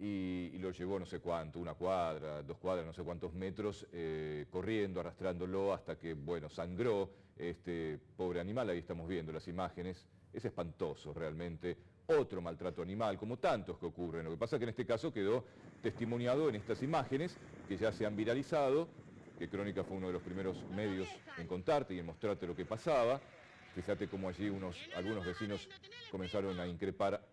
y lo llevó no sé cuánto, 1 cuadra, 2 cuadras, no sé cuántos metros, corriendo, arrastrándolo hasta que, bueno, sangró este pobre animal. Ahí estamos viendo las imágenes. Es espantoso realmente. Otro maltrato animal, como tantos que ocurren. Lo que pasa es que en este caso quedó testimoniado en estas imágenes que ya se han viralizado, que Crónica fue uno de los primeros medios en contarte y en mostrarte lo que pasaba. Fíjate cómo allí algunos vecinos comenzaron a increpar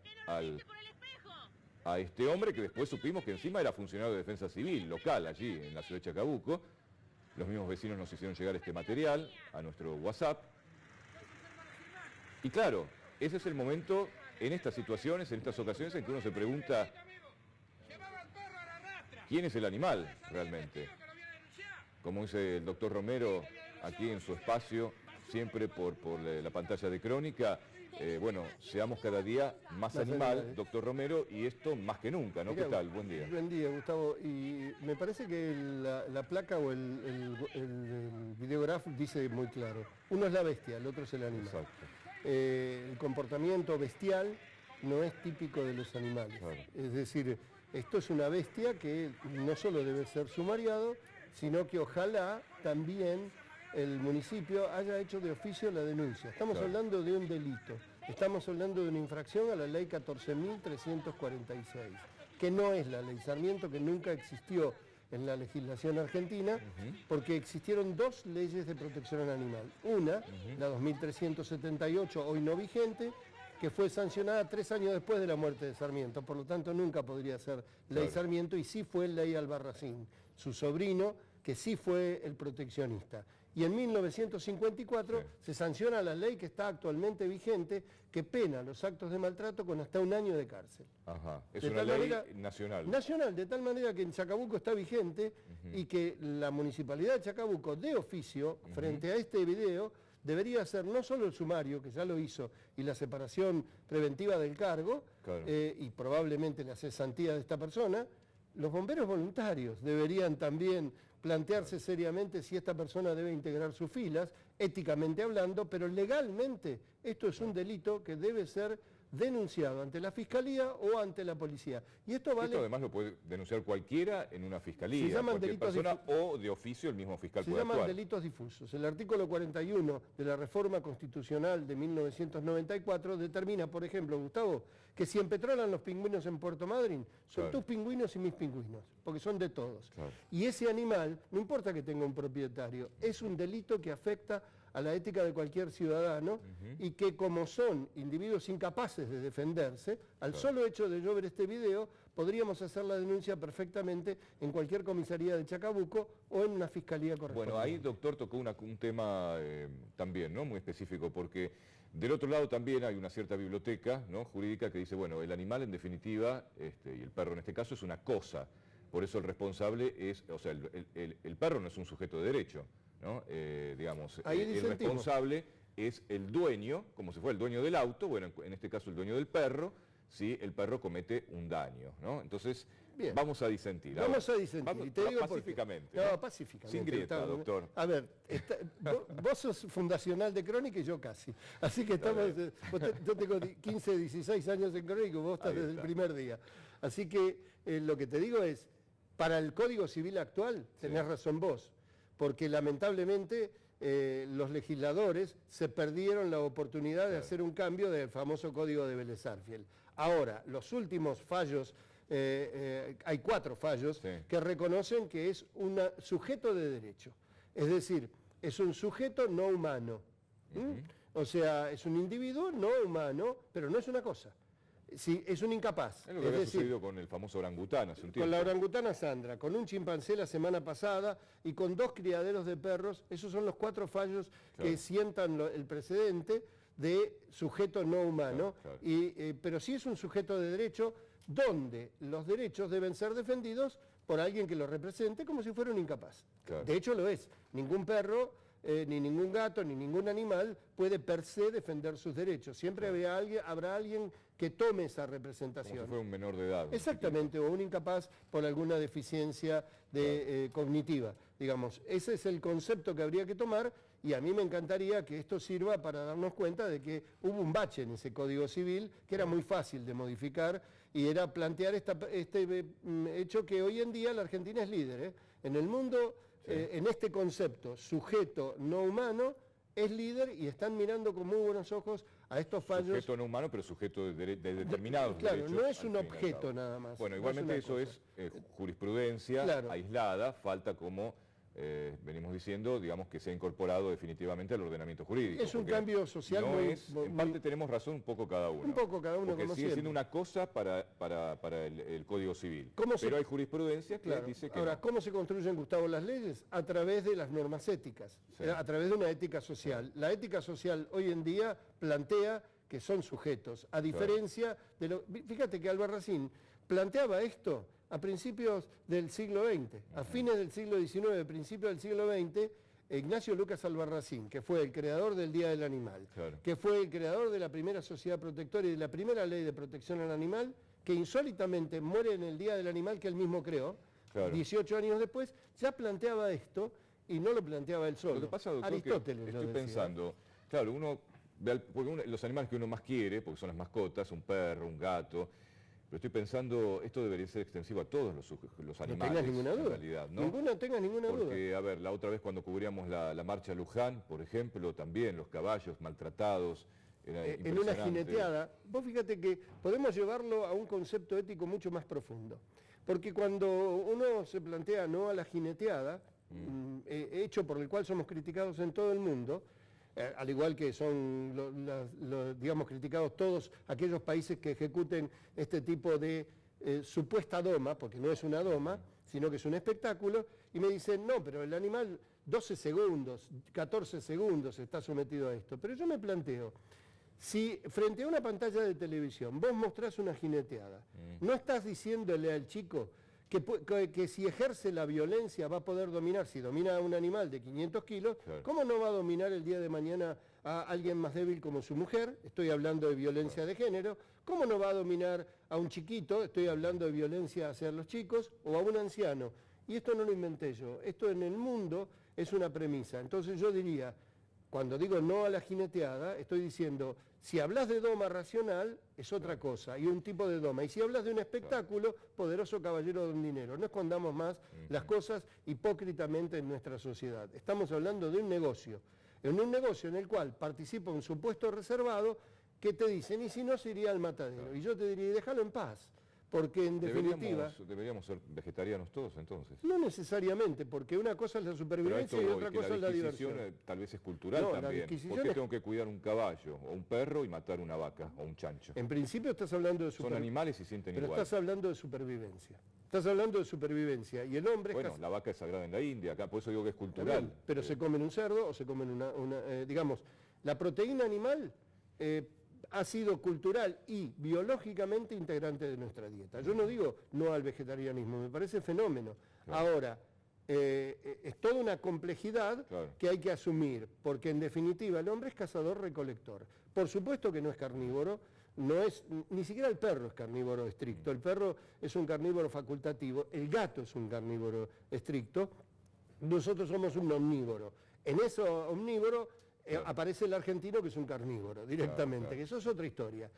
a este hombre, que después supimos que encima era funcionario de defensa civil local allí en la ciudad de Chacabuco. Los mismos vecinos nos hicieron llegar este material a nuestro WhatsApp. Y claro, ese es el momento en estas situaciones, en estas ocasiones en que uno se pregunta ¿quién es el animal realmente? Como dice el doctor Romero aquí en su espacio, siempre por la pantalla de Crónica, bueno, seamos cada día más animal, doctor Romero, y esto más que nunca, ¿no? ¿Qué tal? Buen día. Buen día, Gustavo. Y me parece que la placa o el videógrafo dice muy claro. Uno es la bestia, el otro es el animal. Exacto. El comportamiento bestial no es típico de los animales. Claro. Es decir, esto es una bestia que no solo debe ser sumariado, sino que ojalá también el municipio haya hecho de oficio la denuncia. Estamos hablando de un delito, estamos hablando de una infracción a la ley 14.346, que no es la ley Sarmiento, que nunca existió en la legislación argentina, porque existieron 2 leyes de protección animal. Una, la 2378, hoy no vigente, que fue sancionada 3 años después de la muerte de Sarmiento, por lo tanto nunca podría ser ley Sarmiento, y sí fue ley Albarracín, su sobrino, que sí fue el proteccionista. Y en 1954 se sanciona la ley que está actualmente vigente, que pena los actos de maltrato con hasta 1 año de cárcel. Ajá. Es una ley nacional. Nacional, de tal manera que en Chacabuco está vigente y que la Municipalidad de Chacabuco, de oficio, frente a este video, debería hacer no solo el sumario, que ya lo hizo, y la separación preventiva del cargo, y probablemente la cesantía de esta persona. Los bomberos voluntarios deberían también plantearse seriamente si esta persona debe integrar sus filas, éticamente hablando, pero legalmente esto es un delito que debe ser denunciado ante la Fiscalía o ante la Policía. Y esto vale... Esto además lo puede denunciar cualquiera en una fiscalía, se llaman cualquier persona, o de oficio el mismo fiscal puede actuar. Se llaman delitos difusos. El artículo 41 de la Reforma Constitucional de 1994 determina, por ejemplo, Gustavo, que si empetrolan los pingüinos en Puerto Madryn, son tus pingüinos y mis pingüinos, porque son de todos. Y ese animal, no importa que tenga un propietario, es un delito que afecta a la ética de cualquier ciudadano, y que como son individuos incapaces de defenderse, al solo hecho de yo ver este video, podríamos hacer la denuncia perfectamente en cualquier comisaría de Chacabuco o en una fiscalía correspondiente. Bueno, ahí, doctor, tocó un tema también, ¿no?, muy específico, porque del otro lado también hay una cierta biblioteca, ¿no?, jurídica, que dice, bueno, el animal en definitiva, y el perro en este caso, es una cosa. Por eso el responsable es, o sea, el perro no es un sujeto de derecho, ¿no? Digamos, el responsable es el dueño, como si fuera el dueño del auto, bueno, en este caso el dueño del perro, si el perro comete un daño, ¿no? Entonces, vamos a disentir. Vamos a disentir. Y te digo pacíficamente. No, pacíficamente. Sin grieta, doctor. A ver, vos sos fundacional de Crónica y yo casi. Así que estamos, yo tengo 15, 16 años en Crónica y vos estás desde el primer día. Así que lo que te digo es, para el Código Civil actual, tenés razón vos, porque lamentablemente los legisladores se perdieron la oportunidad de hacer un cambio del famoso Código de Vélez Sarsfield. Ahora, los últimos fallos, hay 4 fallos que reconocen que es un sujeto de derecho. Es decir, es un sujeto no humano. O sea, es un individuo no humano, pero no es una cosa. Sí, es un incapaz. Es lo que había sucedido con el famoso orangután hace un tiempo. Con la orangutana Sandra, con un chimpancé la semana pasada y con 2 criaderos de perros. Esos son los 4 fallos que sientan el precedente de sujeto no humano. Pero sí es un sujeto de derecho donde los derechos deben ser defendidos por alguien que lo represente como si fuera un incapaz. De hecho lo es. Ningún perro, ni ningún gato, ni ningún animal puede per se defender sus derechos. Siempre habrá alguien que tome esa representación. Como si fuera un menor de edad. Exactamente, o un incapaz por alguna deficiencia cognitiva. Digamos, ese es el concepto que habría que tomar, y a mí me encantaría que esto sirva para darnos cuenta de que hubo un bache en ese Código Civil que era muy fácil de modificar y era plantear este hecho que hoy en día la Argentina es líder. En el mundo, en este concepto, sujeto no humano, es líder y están mirando con muy buenos ojos a estos fallos. Sujeto no humano, pero sujeto de determinados claro, derechos. no es un objeto nada más. Bueno, igualmente eso es jurisprudencia aislada, falta como venimos diciendo, digamos que se ha incorporado definitivamente al ordenamiento jurídico. Es un cambio social en parte tenemos razón un poco cada uno. Un poco cada uno, porque como sigue siempre. siendo una cosa para el Código Civil. Pero hay jurisprudencia que dice que ahora, no. ¿cómo se construyen, Gustavo, las leyes? A través de las normas éticas, a través de una ética social. La ética social hoy en día plantea que son sujetos, a diferencia de lo... Fíjate que Albarracín planteaba esto a principios del siglo XX, a fines del siglo XIX, principios del siglo XX, Ignacio Lucas Albarracín, que fue el creador del Día del Animal, que fue el creador de la primera sociedad protectora y de la primera ley de protección al animal, que insólitamente muere en el Día del Animal que él mismo creó, 18 años después, ya planteaba esto y no lo planteaba él solo. Lo que pasa, doctor, Aristóteles que lo estoy decía. Pensando, claro, los animales que uno más quiere, porque son las mascotas, un perro, un gato, pero estoy pensando, esto debería ser extensivo a todos los animales. No tengas ninguna duda. En realidad, ¿no? No tengas ninguna duda. Porque, a ver, la otra vez cuando cubríamos la marcha Luján, por ejemplo, también los caballos maltratados. En una jineteada, vos fíjate que podemos llevarlo a un concepto ético mucho más profundo. Porque cuando uno se plantea no a la jineteada, hecho por el cual somos criticados en todo el mundo, al igual que son, digamos, criticados todos aquellos países que ejecuten este tipo de supuesta doma, porque no es una doma, sino que es un espectáculo, y me dicen, no, pero el animal 12 segundos, 14 segundos está sometido a esto. Pero yo me planteo, si frente a una pantalla de televisión vos mostrás una jineteada, ¿no estás diciéndole al chico que si ejerce la violencia va a poder dominar? Si domina a un animal de 500 kilos, ¿cómo no va a dominar el día de mañana a alguien más débil como su mujer? Estoy hablando de violencia de género. ¿Cómo no va a dominar a un chiquito? Estoy hablando de violencia hacia los chicos, o a un anciano. Y esto no lo inventé yo, esto en el mundo es una premisa. Entonces yo diría, cuando digo no a la jineteada, estoy diciendo, si hablas de doma racional, es otra cosa, y un tipo de doma. Y si hablas de un espectáculo, poderoso caballero de un dinero. No escondamos más las cosas hipócritamente en nuestra sociedad. Estamos hablando de un negocio. En un negocio en el cual participa un supuesto reservado, que te dicen, y si no, se iría al matadero. Y yo te diría, déjalo en paz. Porque en definitiva... Deberíamos ser vegetarianos todos entonces. No necesariamente, porque una cosa es la supervivencia y otra cosa es la diversión. Tal vez es cultural también. ¿Por qué tengo que cuidar un caballo o un perro y matar una vaca o un chancho? En principio estás hablando de supervivencia. Son animales y sienten igual. Pero estás hablando de supervivencia. Estás hablando de supervivencia. Y el hombre... Bueno, la vaca es sagrada en la India, acá por eso digo que es cultural. Pero se comen un cerdo o se comen digamos, la proteína animal... ha sido cultural y biológicamente integrante de nuestra dieta. Yo no digo no al vegetarianismo, me parece fenómeno. Ahora, es toda una complejidad que hay que asumir, porque en definitiva el hombre es cazador-recolector. Por supuesto que no es carnívoro, ni siquiera el perro es carnívoro estricto, el perro es un carnívoro facultativo, el gato es un carnívoro estricto, nosotros somos un omnívoro. En eso omnívoro aparece el argentino que es un carnívoro directamente, que eso es otra historia.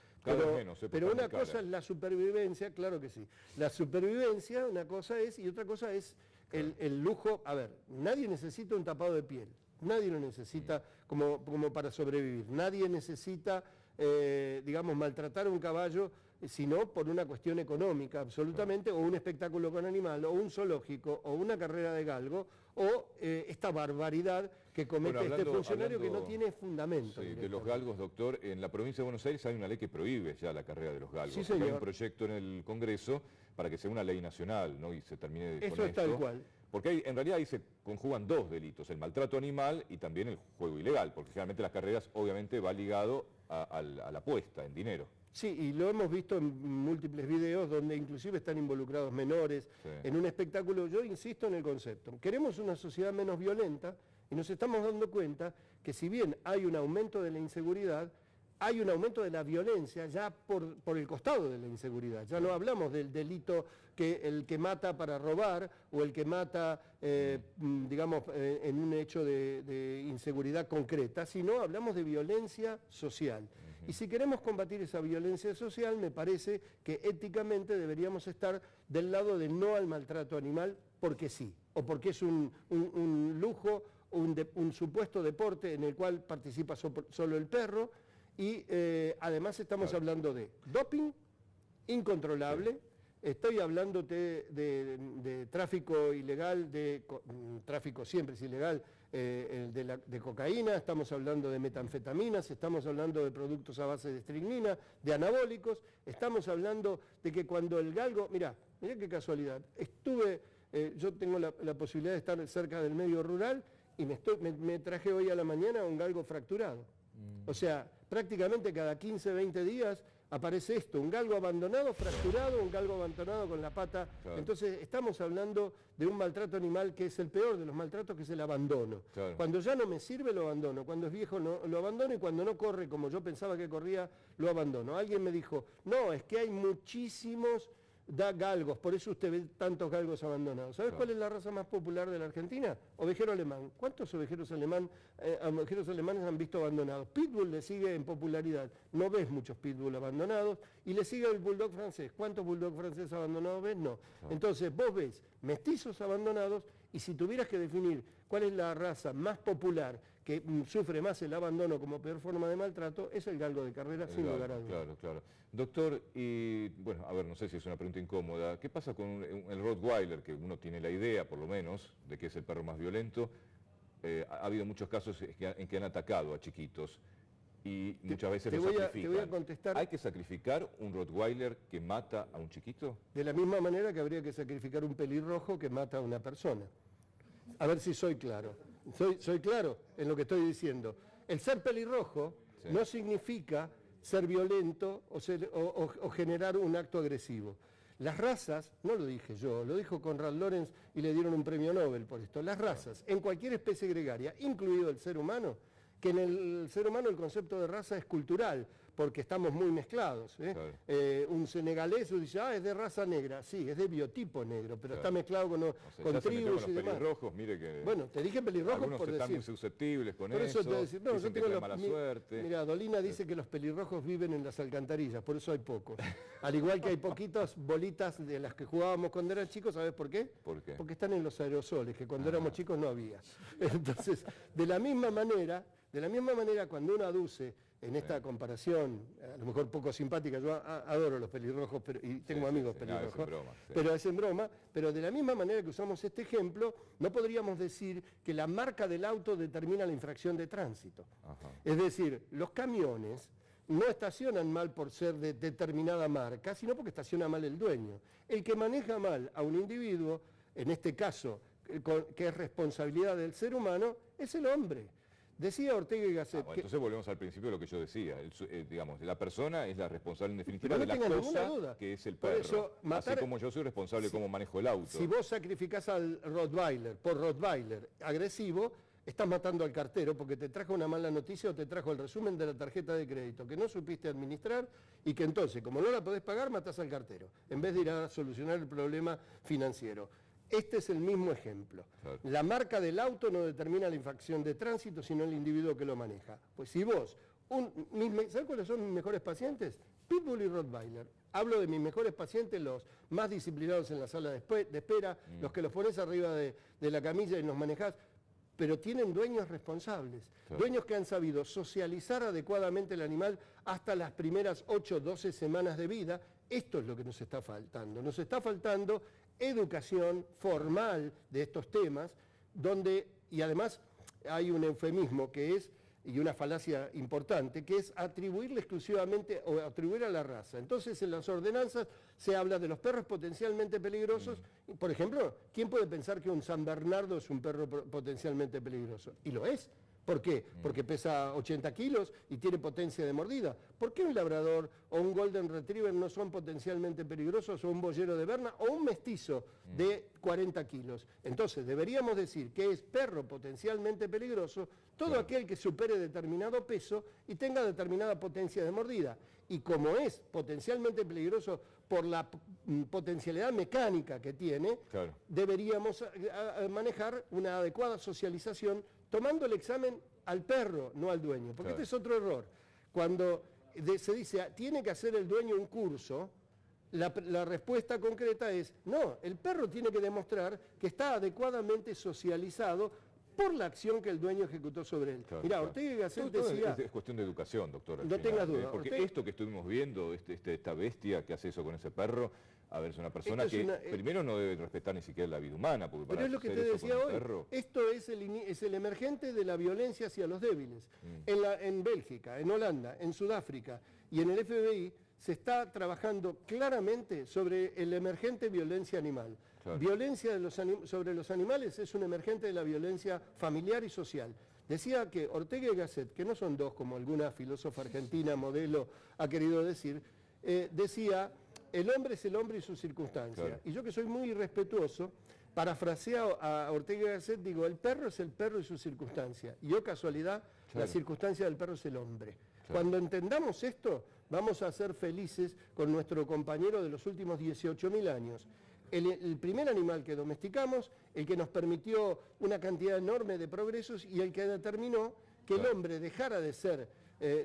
Pero una cosa es la supervivencia, claro que sí. La supervivencia, una cosa es, y otra cosa es el lujo. A ver, nadie necesita un tapado de piel, nadie lo necesita como para sobrevivir, nadie necesita, digamos, maltratar a un caballo, sino por una cuestión económica, absolutamente, o un espectáculo con animal, o un zoológico, o una carrera de galgo, o esta barbaridad que comete este funcionario que no tiene fundamento. Sí, de los galgos, doctor, en la provincia de Buenos Aires hay una ley que prohíbe ya la carrera de los galgos. Sí, señor. Hay un proyecto en el Congreso para que sea una ley nacional, ¿no? Y se termine con eso es tal cual. Porque en realidad ahí se conjugan dos delitos, el maltrato animal y también el juego ilegal, porque generalmente las carreras obviamente va ligado a la apuesta en dinero. Sí, y lo hemos visto en múltiples videos donde inclusive están involucrados menores en un espectáculo. Yo insisto en el concepto. Queremos una sociedad menos violenta y nos estamos dando cuenta que si bien hay un aumento de la inseguridad, hay un aumento de la violencia ya por el costado de la inseguridad. Ya no hablamos del delito el que mata para robar o el que mata, digamos, en un hecho de inseguridad concreta, sino hablamos de violencia social. Y si queremos combatir esa violencia social, me parece que éticamente deberíamos estar del lado de no al maltrato animal porque sí, o porque es un lujo, un supuesto deporte en el cual participa solo el perro, y además estamos hablando de doping incontrolable. Estoy hablándote de tráfico ilegal, tráfico siempre es ilegal, de cocaína, estamos hablando de metanfetaminas, estamos hablando de productos a base de estricnina, de anabólicos, estamos hablando de que cuando el galgo, mirá qué casualidad, yo tengo la posibilidad de estar cerca del medio rural y me traje hoy a la mañana un galgo fracturado. O sea, prácticamente cada 15, 20 días aparece esto, un galgo abandonado, fracturado, un galgo abandonado con la pata. Claro. Entonces estamos hablando de un maltrato animal que es el peor de los maltratos, que es el abandono. Claro. Cuando ya no me sirve, lo abandono. Cuando es viejo, lo abandono, y cuando no corre como yo pensaba que corría, lo abandono. Alguien me dijo, no, es que hay muchísimos galgos, por eso usted ve tantos galgos abandonados. ¿Sabes cuál es la raza más popular de la Argentina? Ovejero alemán. ¿Cuántos ovejeros alemanes han visto abandonados? Pitbull le sigue en popularidad. No ves muchos pitbull abandonados. Y le sigue el bulldog francés. ¿Cuántos bulldog franceses abandonados ves? No. Entonces vos ves mestizos abandonados, y si tuvieras que definir cuál es la raza más popular que sufre más el abandono como peor forma de maltrato, es el galgo de carrera, sin lugar a dudas. Claro. Doctor, y bueno, a ver, no sé si es una pregunta incómoda, ¿qué pasa con el Rottweiler, que uno tiene la idea, por lo menos, de que es el perro más violento? Ha habido muchos casos en que han atacado a chiquitos y muchas veces los sacrifican. Te voy a contestar. ¿Hay que sacrificar un Rottweiler que mata a un chiquito? De la misma manera que habría que sacrificar un pelirrojo que mata a una persona. A ver si soy claro. Soy claro en lo que estoy diciendo. El ser pelirrojo no significa ser violento o generar un acto agresivo. Las razas, no lo dije yo, lo dijo Konrad Lorenz y le dieron un premio Nobel por esto. Las razas, en cualquier especie gregaria, incluido el ser humano, que en el ser humano el concepto de raza es cultural, porque estamos muy mezclados. Claro. Un senegalés dice, es de raza negra. Sí, es de biotipo negro, pero está mezclado con tribus y demás. Pelirrojos, mire que... Bueno, te dije pelirrojos por decir. Están muy susceptibles con por eso. Te decir, no, yo tengo mala suerte. Mira, Dolina dice que los pelirrojos viven en las alcantarillas, por eso hay pocos. Al igual que hay poquitas bolitas de las que jugábamos cuando eran chicos, ¿sabes por qué? ¿Por qué? Porque están en los aerosoles, que cuando éramos chicos no había. Entonces, de la misma manera, cuando uno aduce en esta comparación, a lo mejor poco simpática, yo adoro los pelirrojos y tengo amigos pelirrojos, es broma, pero es en broma, pero de la misma manera que usamos este ejemplo, no podríamos decir que la marca del auto determina la infracción de tránsito. Ajá. Es decir, los camiones no estacionan mal por ser de determinada marca, sino porque estaciona mal el dueño. El que maneja mal a un individuo, en este caso, que es responsabilidad del ser humano, es el hombre. Decía Ortega y Gasset. Entonces volvemos al principio de lo que yo decía. Digamos, la persona es la responsable en definitiva no de la cosa que es el perro. Eso, así como yo soy responsable de cómo manejo el auto. Si vos sacrificás al Rottweiler por Rottweiler agresivo, estás matando al cartero porque te trajo una mala noticia o te trajo el resumen de la tarjeta de crédito que no supiste administrar y que entonces, como no la podés pagar, matás al cartero, en vez de ir a solucionar el problema financiero. Este es el mismo ejemplo. Claro. La marca del auto no determina la infracción de tránsito, sino el individuo que lo maneja. Pues si vos, ¿sabes cuáles son mis mejores pacientes? Pitbull y Rottweiler. Hablo de mis mejores pacientes, los más disciplinados en la sala de espera, los que los pones arriba de la camilla y los manejás, pero tienen dueños responsables, claro. Dueños que han sabido socializar adecuadamente el animal hasta las primeras 8 o 12 semanas de vida. Esto es lo que nos está faltando. Nos está faltando educación formal de estos temas, y además hay un eufemismo y una falacia importante, que es atribuirle exclusivamente o atribuir a la raza. Entonces en las ordenanzas se habla de los perros potencialmente peligrosos. Por ejemplo, ¿quién puede pensar que un San Bernardo es un perro potencialmente peligroso? Y lo es. ¿Por qué? Porque pesa 80 kilos y tiene potencia de mordida. ¿Por qué un labrador o un golden retriever no son potencialmente peligrosos, o un boyero de Berna o un mestizo de 40 kilos? Entonces deberíamos decir que es perro potencialmente peligroso todo aquel que supere determinado peso y tenga determinada potencia de mordida. Y como es potencialmente peligroso por la potencialidad mecánica que tiene, claro, deberíamos manejar una adecuada socialización tomando el examen al perro, no al dueño. Porque claro, este es otro error. Cuando se dice, tiene que hacer el dueño un curso, la respuesta concreta es, no, el perro tiene que demostrar que está adecuadamente socializado por la acción que el dueño ejecutó sobre él. Claro, Mirá, claro. Ortega y Gasset Todo decía... es cuestión de educación, doctor. al No final, tengas duda. Porque Ortega... esto que estuvimos viendo, esta bestia que hace eso con ese perro, a ver, es una persona Esto es que primero no debe respetar ni siquiera la vida humana, porque Pero para es lo que hacer te eso decía con un hoy, perro... esto es el emergente de la violencia hacia los débiles. En Bélgica, en Holanda, en Sudáfrica y en el FBI se está trabajando claramente sobre el emergente violencia animal. Claro. Violencia sobre los animales es un emergente de la violencia familiar y social. Decía que Ortega y Gasset, que no son dos como alguna filósofa argentina modelo ha querido decir, decía, el hombre es el hombre y su circunstancia. Claro. Y yo que soy muy respetuoso, parafraseado a Ortega y Gasset, digo, el perro es el perro y su circunstancia. Y casualidad, Claro. la circunstancia del perro es el hombre. Claro. Cuando entendamos esto, vamos a ser felices con nuestro compañero de los últimos 18.000 años. El primer animal que domesticamos, el que nos permitió una cantidad enorme de progresos y el que determinó que el hombre dejara de ser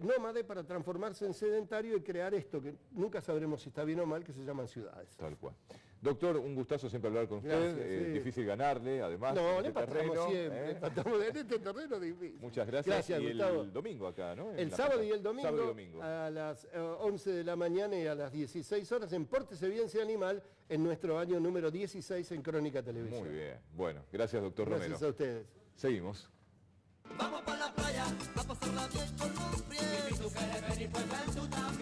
nómade para transformarse en sedentario y crear esto, que nunca sabremos si está bien o mal, que se llaman ciudades. Tal cual. Doctor, un gustazo siempre hablar con usted. Gracias, sí. Difícil ganarle, además. No, en le este empatamos terreno, siempre, ¿eh? empatamos en este terreno difícil. Muchas gracias. Gracias, y Gustavo. el domingo acá, ¿no? En El La sábado Plata. y el domingo, Sábado y domingo. a las 11 de la mañana y a las 16 horas en Pórtese Bien Sea Animal, en nuestro año número 16 en Crónica Televisión. Muy bien. Bueno, gracias, doctor Gracias Romero. a ustedes. Seguimos. Vamos para la playa, a pasarla bien con los friends. Y si tú quieres venir, pues ven tú también.